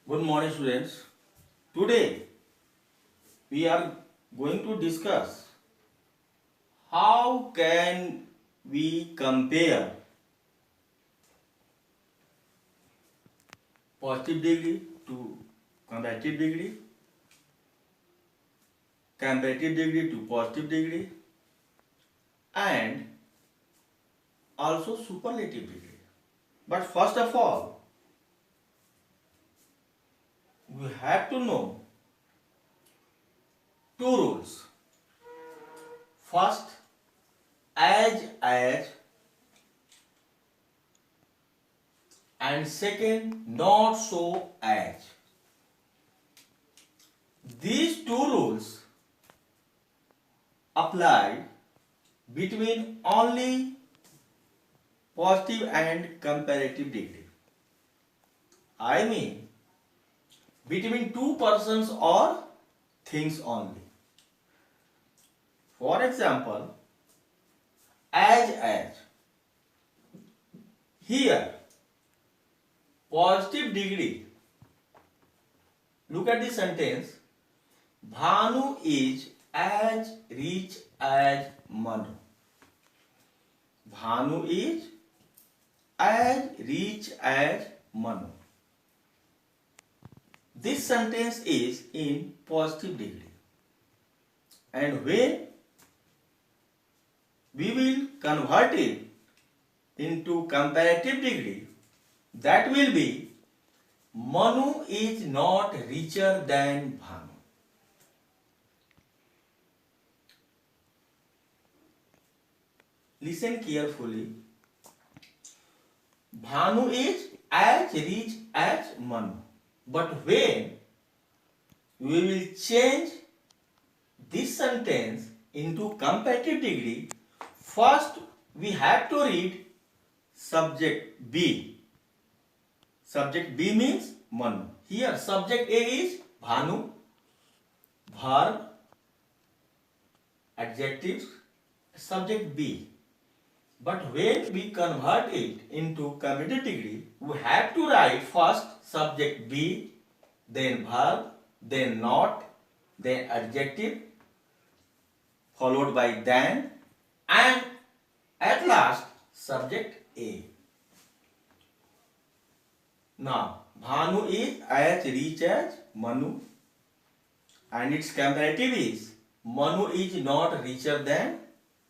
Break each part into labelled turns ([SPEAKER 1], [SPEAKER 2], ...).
[SPEAKER 1] Good morning, students. Today we are going to discuss how can we compare positive degree to comparative degree, comparative degree to positive degree, and also superlative degree. But first of all, we have to know two rules. First, as, and second, not so as. These two rules apply between only positive and comparative degree. I mean between two persons or things only. For example, as. Here, positive degree. Look at the sentence. Bhanu is as rich as Manu. Bhanu is as rich as Manu. This sentence is in positive degree. And when we will convert it into comparative degree, that will be Manu is not richer than Bhanu. Listen carefully. Bhanu is as rich as Manu. But when we will change this sentence into comparative degree, first we have to read subject B. Subject B means Manu. Here subject A is Bhanu, verb, adjectives, subject B. But when we convert it into comparative degree, we have to write first subject B, then verb, then not, then adjective, followed by than, and at last subject A. Now, Bhanu is as rich as Manu, and its comparative is Manu is not richer than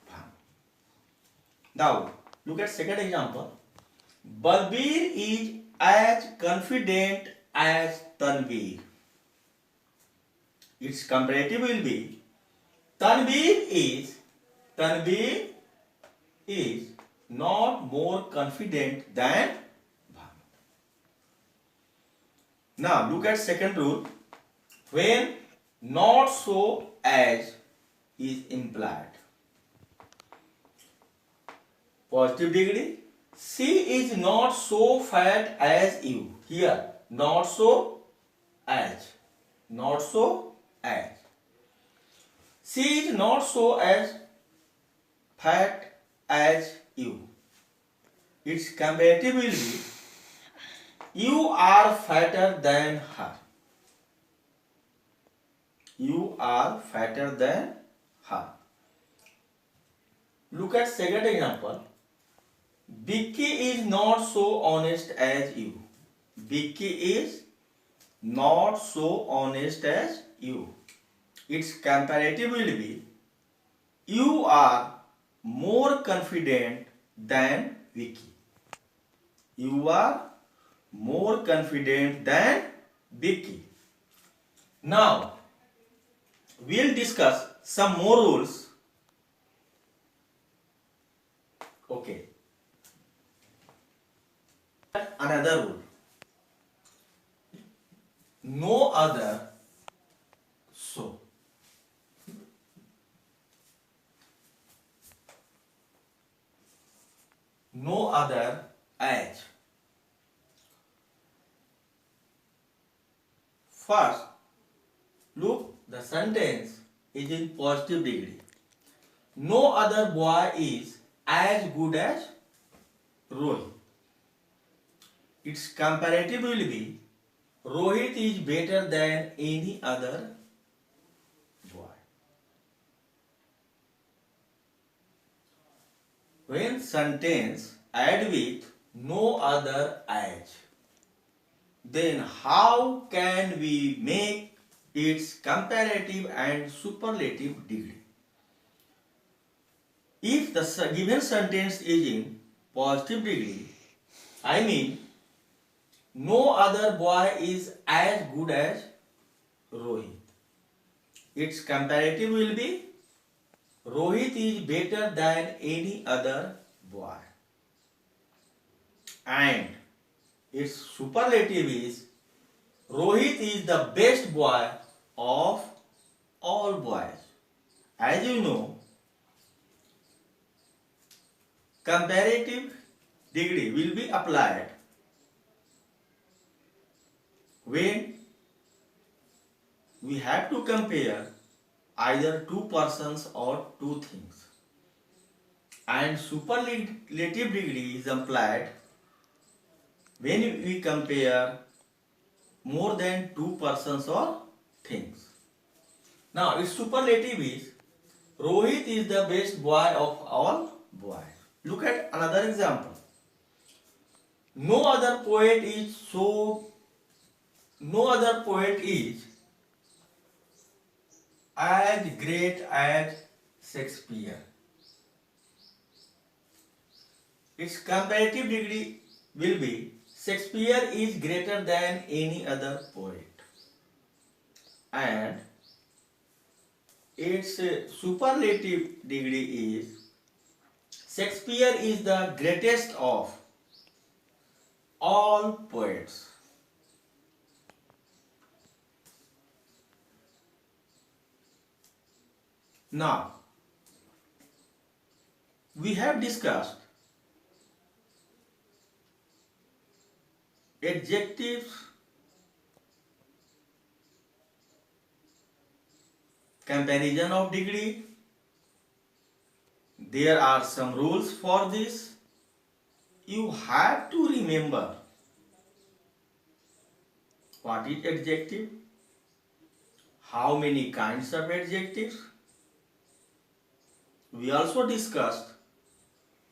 [SPEAKER 1] Bhanu. Now, look at second example. Balbir is as confident as Tanveer. Its comparative will be Tanveer is not more confident than Bhanu. Now look at second rule. When not so as is implied. Positive degree. She is not so fat as you. Here, not so as. Not so as. She is not so as fat as you. Its comparative will be you are fatter than her. You are fatter than her. Look at second example. Vicky is not so honest as you. Vicky is not so honest as you. Its comparative will be you are more confident than Vicky. You are more confident than Vicky. Now, we'll discuss some more rules. Okay. Another rule. No other so. No other as. First, look, the sentence is in positive degree. No other boy is as good as Roy. Its comparative will be Rohit is better than any other boy. When sentence add with no other as, then how can we make its comparative and superlative degree? If the given sentence is in positive degree, I mean no other boy is as good as Rohit. Its comparative will be Rohit is better than any other boy. And its superlative is Rohit is the best boy of all boys. As you know, comparative degree will be applied when we have to compare either two persons or two things. And superlative degree is applied when we compare more than two persons or things. Now its superlative is Rohit is the best boy of all boys. Look at another example. No other poet is as great as Shakespeare. Its comparative degree will be Shakespeare is greater than any other poet. And its superlative degree is Shakespeare is the greatest of all poets. Now, we have discussed adjectives, comparison of degree. There are some rules for this. You have to remember what is adjective, how many kinds of adjectives. We also discussed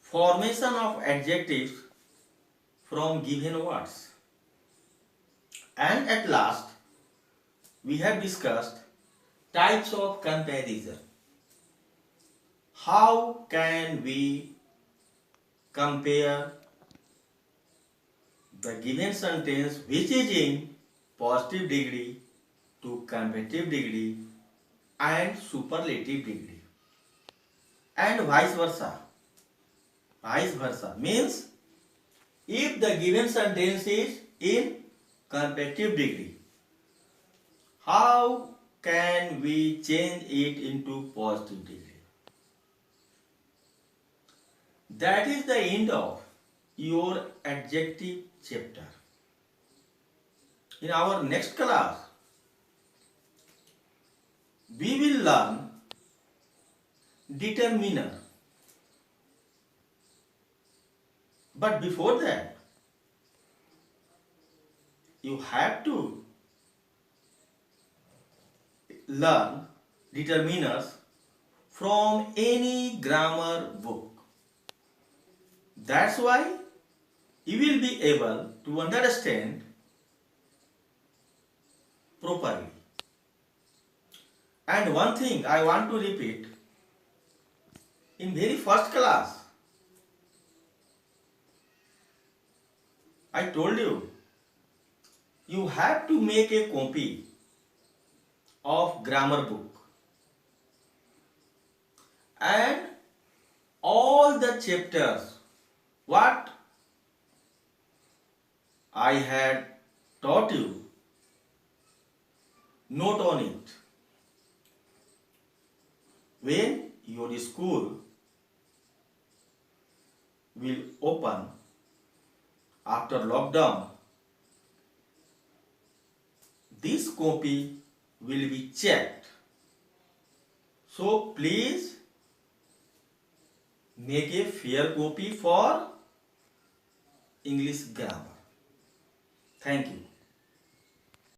[SPEAKER 1] formation of adjectives from given words. And at last, we have discussed types of comparison. How can we compare the given sentence which is in positive degree to comparative degree and superlative degree? And vice versa. Vice versa means if the given sentence is in comparative degree, how can we change it into positive degree? That is the end of your adjective chapter. In our next class, we will learn determiner. But before that, you have to learn determiners from any grammar book. That's why you will be able to understand properly. And one thing I want to repeat, in very first class, I told you, you have to make a copy of grammar book and all the chapters what I had taught you, note on it. When your school will open after lockdown, this copy will be checked. So please make a fair copy for English grammar. Thank you.